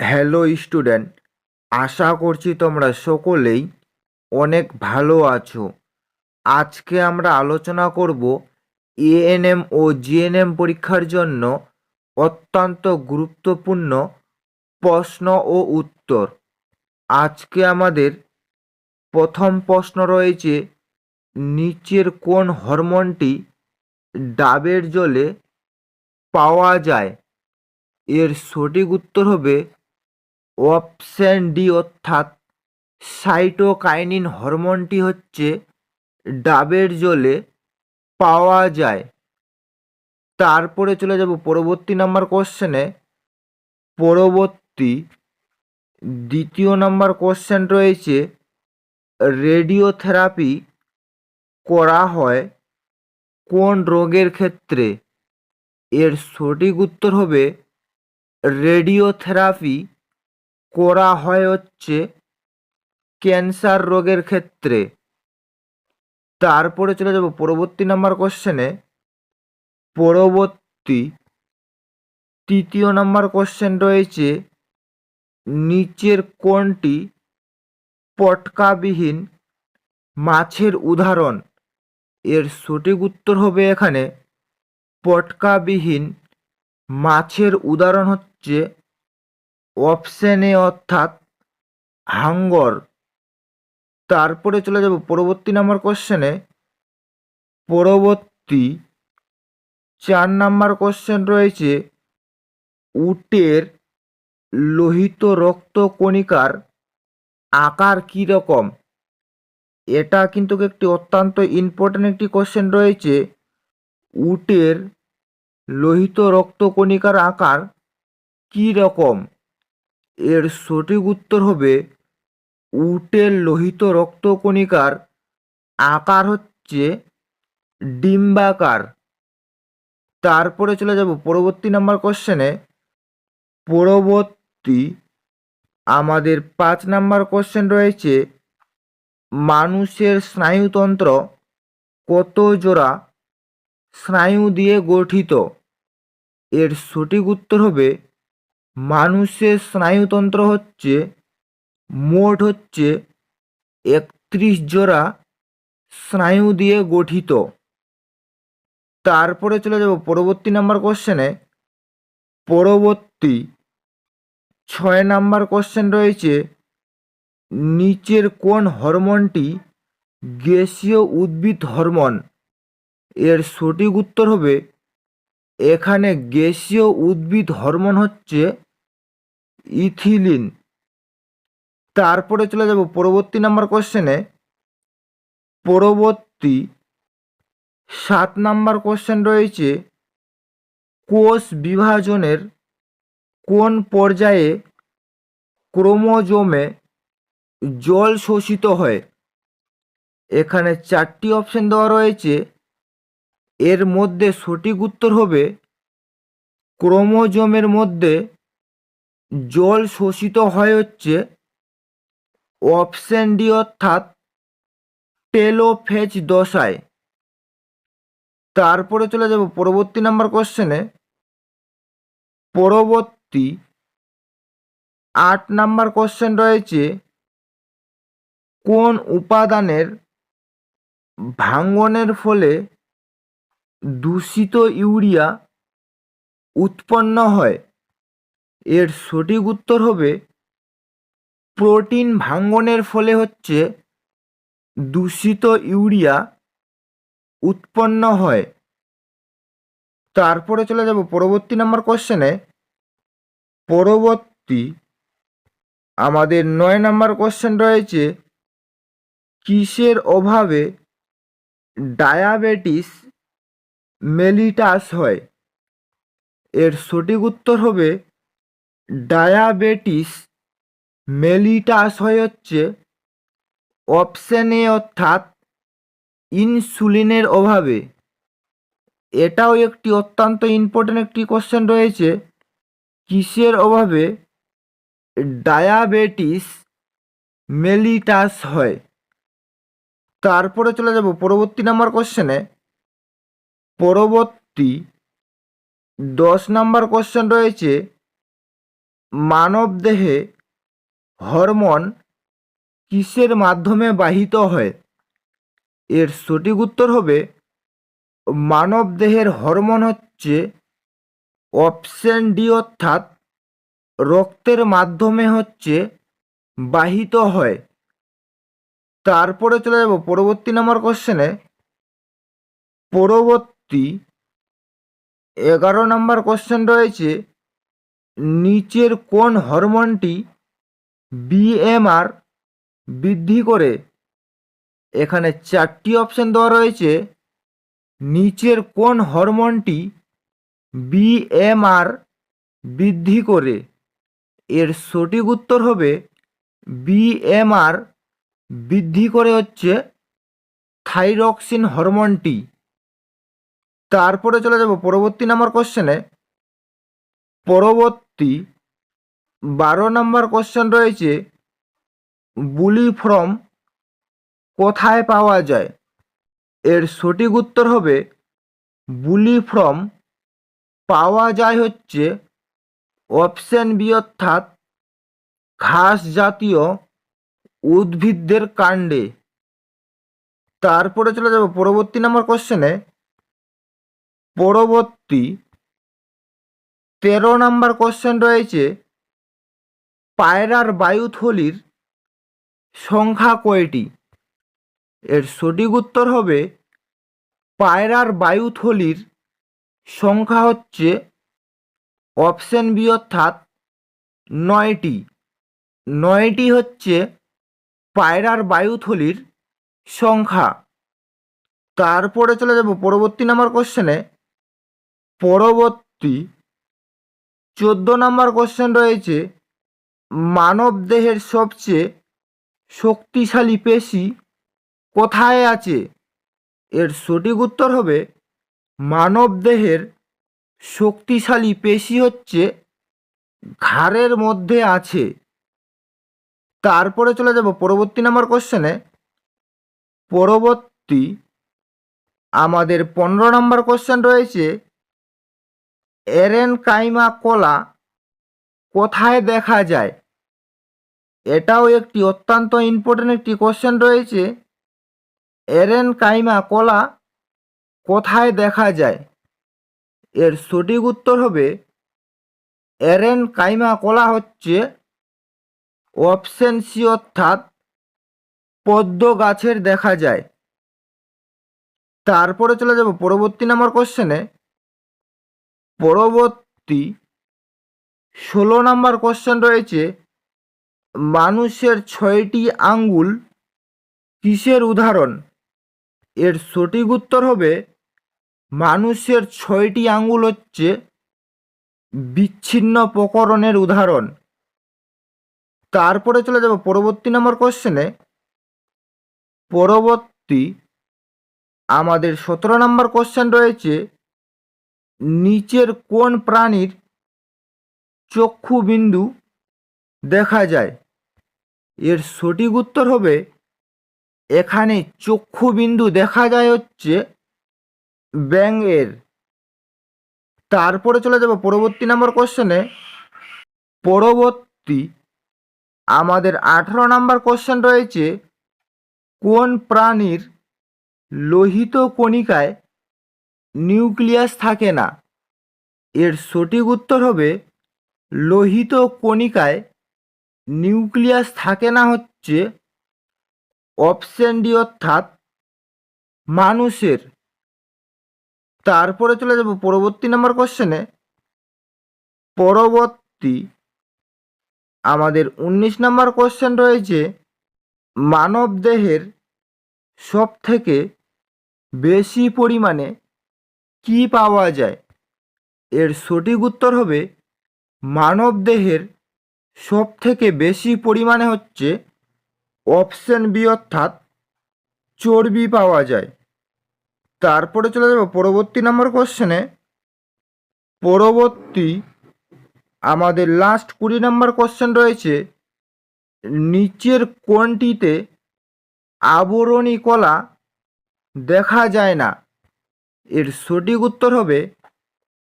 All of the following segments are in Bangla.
হ্যালো স্টুডেন্ট, আশা করছি তোমরা সকলেই অনেক ভালো আছো। আজকে আমরা আলোচনা করব এএনএম ও জিএনএম পরীক্ষার জন্য অত্যন্ত গুরুত্বপূর্ণ প্রশ্ন ও উত্তর। আজকে আমাদের প্রথম প্রশ্ন রয়েছে, নিচের কোন হরমোনটি ডাবের জলে পাওয়া যায়? এর সঠিক উত্তর হবে অপশন ডি, অর্থাৎ সাইটোকাইনিন হরমোনটি হচ্ছে ডাবের জলে পাওয়া যায়। তারপরে চলে যাব পরবর্তী নাম্বার কোশ্চেনে। পরবর্তী দ্বিতীয় নাম্বার কোশ্চেন রয়েছে, রেডিওথেরাপি করা হয় কোন রোগের ক্ষেত্রে? এর সঠিক উত্তর হবে রেডিওথেরাপি করা হয় হচ্ছে ক্যান্সার রোগের ক্ষেত্রে। তারপরে চলে যাব পরবর্তী নাম্বার কোশ্চেনে। পরবর্তী তৃতীয় নাম্বার কোশ্চেন রয়েছে, নিচের কোনটি পটকাবিহীন মাছের উদাহরণ? এর সঠিক উত্তর হবে এখানে পটকাবিহীন মাছের উদাহরণ হচ্ছে অপশন এ, অর্থাৎ হাঙ্গর। তারপরে চলে যাব পরবর্তী নাম্বার কোশ্চেনে। পরবর্তী 4 নাম্বার কোশ্চেন রয়েছে, উটের লোহিত রক্ত কণিকার আকার কী রকম? এটা কিন্তু একটি অত্যন্ত ইম্পর্ট্যান্ট একটি কোশ্চেন রয়েছে। উটের লোহিত রক্ত কণিকার আকার কী রকম? এর সঠিক উত্তর হবে উটের লোহিত রক্ত কণিকার আকার হচ্ছে ডিম্বাকার। তারপরে চলে যাব পরবর্তী নাম্বার কোশ্চেনে। পরবর্তী আমাদের 5 নাম্বার কোশ্চেন রয়েছে, মানুষের স্নায়ুতন্ত্র কত জোড়া স্নায়ু দিয়ে গঠিত? এর সঠিক উত্তর হবে মানুষের স্নায়ুতন্ত্র হচ্ছে মোট হচ্ছে 31 জোড়া স্নায়ু দিয়ে গঠিত। তারপরে চলে যাব পরবর্তী নাম্বার কোশ্চেনে। পরবর্তী 6 নাম্বার কোশ্চেন রয়েছে, নিচের কোন হরমোনটি গ্যাসীয় উদ্ভিদ হরমোন? এর সঠিক উত্তর হবে এখানে গ্যাসীয় উদ্ভিদ হরমোন হচ্ছে ইথিলিন। তারপরে চলে যাব পরবর্তী নাম্বার কোশ্চেনে। পরবর্তী 7 নাম্বার কোশ্চেন রয়েছে, কোষ বিভাজনের কোন পর্যায়ে ক্রোমোজোমে জল শোষিত হয়? এখানে 4টি অপশন দেওয়া রয়েছে, এর মধ্যে সঠিক উত্তর হবে ক্রোমোজোমের মধ্যে জল শোষিত হয় হচ্ছে অপশন ডি, অর্থাৎ টেলোফেজ দশায়। তারপরে চলে যাব পরবর্তী নাম্বার কোশ্চেনে। পরবর্তী 8 নাম্বার কোশ্চেন রয়েছে, কোন উপাদানের ভাঙ্গনের ফলে দূষিত ইউরিয়া উৎপন্ন হয়? এর সঠিক উত্তর হবে প্রোটিন ভাঙ্গনের ফলে হচ্ছে দূষিত ইউরিয়া উৎপন্ন হয়। তারপরে চলে যাব পরবর্তী নাম্বার কোশ্চেনে। পরবর্তী আমাদের 9 নাম্বার কোশ্চেন রয়েছে, কিসের অভাবে ডায়াবেটিস মেলিটাস হয়? এর সঠিক উত্তর হবে ডায়াবেটিস মেলিটাস হয় হচ্ছে অপশন এ, অর্থাৎ ইনসুলিনের অভাবে। এটাও একটি অত্যন্ত ইম্পর্টেন্ট একটি কোশ্চেন রয়েছে, কিসের অভাবে ডায়াবেটিস মেলিটাস হয়? তারপরে চলে যাব পরবর্তী নাম্বার কোশ্চেনে। পরবর্তী 10 নাম্বার কোশ্চেন রয়েছে, মানবদেহে হরমোন কিসের মাধ্যমে বাহিত হয়? এর সঠিক উত্তর হবে মানবদেহের হরমোন হচ্ছে অপশন ডি, অর্থাৎ রক্তের মাধ্যমে হচ্ছে বাহিত হয়। তারপরে চলে যাব পরবর্তী নম্বর কোশ্চেনে। পরবর্তী 11 নম্বর কোশ্চেন রয়েছে, নিচের কোন হরমোনটি বিএমআর বৃদ্ধি করে? এখানে 4টি অপশন দেওয়া রয়েছে। নিচের কোন হরমোনটি বিএমআর বৃদ্ধি করে? এর সঠিক উত্তর হবে বিএমআর বৃদ্ধি করে হচ্ছে থাইরক্সিন হরমোনটি। তারপরে চলে যাব পরবর্তী নম্বর কোশ্চেনে। পরবর্তী 12 নম্বর কোশ্চেন রয়েছে, বুলিফ্রম কোথায় পাওয়া যায়? এর সঠিক উত্তর হবে বুলিফ্রম পাওয়া যায় হচ্ছে অপশন বি, অর্থাৎ ঘাস জাতীয় উদ্ভিদদের কাণ্ডে। তারপরে চলে যাব পরবর্তী নম্বর কোশ্চেনে। পরবর্তী 13 নম্বর কোশ্চেন রয়েছে, পায়রার বায়ুথলির সংখ্যা কয়টি? এর সঠিক উত্তর হবে পায়রার বায়ুথলির সংখ্যা হচ্ছে অপশন বি, অর্থাৎ 9টি। 9টি হচ্ছে পায়রার বায়ুথলির সংখ্যা। তারপরে চলে যাব পরবর্তী নম্বর কোশ্চেনে। পরবর্তী 14 নম্বর কোশ্চেন রয়েছে, মানব দেহের সবচেয়ে শক্তিশালী পেশি কোথায় আছে? এর সঠিক উত্তর হবে মানব দেহের শক্তিশালী পেশি হচ্ছে ঘাড়ের মধ্যে আছে। তারপরে চলে যাব পরবর্তী নম্বর কোশ্চেনে। পরবর্তী আমাদের 15 নম্বর কোশ্চেন রয়েছে, এরেনকাইমা কলা কোথায় দেখা যায়? এটাও একটি অত্যন্ত ইম্পর্টেন্ট একটি কোশ্চেন রয়েছে। এরেনকাইমা কলা কোথায় দেখা যায়? এর সঠিক উত্তর হবে এরেনকাইমা কলা হচ্ছে অপশন সি, অর্থাৎ পদ্ম গাছের দেখা যায়। তারপরে চলে যাব পরবর্তী নম্বর কোশ্চেনে। পরবর্তী 16 নম্বর কোশ্চেন রয়েছে, মানুষের 6টি আঙ্গুল কিসের উদাহরণ? এর সঠিক উত্তর হবে মানুষের 6টি আঙ্গুল হচ্ছে বিচ্ছিন্ন প্রকরণের উদাহরণ। তারপরে চলে যাব পরবর্তী নম্বর কোশ্চেনে। পরবর্তী আমাদের 17 নম্বর কোশ্চেন রয়েছে, নিচের কোন প্রাণীর চক্ষু বিন্দু দেখা যায়? এর সঠিক উত্তর হবে এখানে চক্ষু বিন্দু দেখা যায় হচ্ছে ব্যাঙের। তারপরে চলে যাব পরবর্তী নম্বর কোশ্চেনে। পরবর্তী আমাদের 18 নম্বর কোশ্চেন রয়েছে, কোন প্রাণীর লোহিত কণিকায় নিউক্লিয়াস থাকে না? এর সঠিক উত্তর হবে লোহিত কণিকায় নিউক্লিয়াস থাকে না হচ্ছে অপশন ডি, অর্থাৎ মানুষের। তারপরে চলে যাব পরবর্তী নম্বর কোশ্চেনে। পরবর্তী আমাদের 19 নম্বর কোশ্চেন রয়েছে, মানব দেহের সব থেকে বেশি পরিমাণে কি পাওয়া যায়? এর সঠিক উত্তর হবে মানব দেহের সব থেকে বেশি পরিমাণে হচ্ছে অপশন বি, অর্থাৎ চর্বি পাওয়া যায়। তারপরে চলে যাব পরবর্তী নম্বর কোশ্চেনে। পরবর্তী আমাদের লাস্ট 20 নম্বর কোশ্চেন রয়েছে, নিচের কোনটিতে আবরণী কলা দেখা যায় না? এর সঠিক উত্তর হবে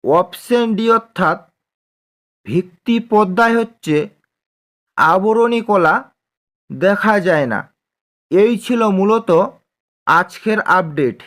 অপশন ডি, অর্থাৎ ভিত্তি পর্দায় হচ্ছে আবরণী কলা দেখা যায় না। এই ছিল মূলত আজকের আপডেট।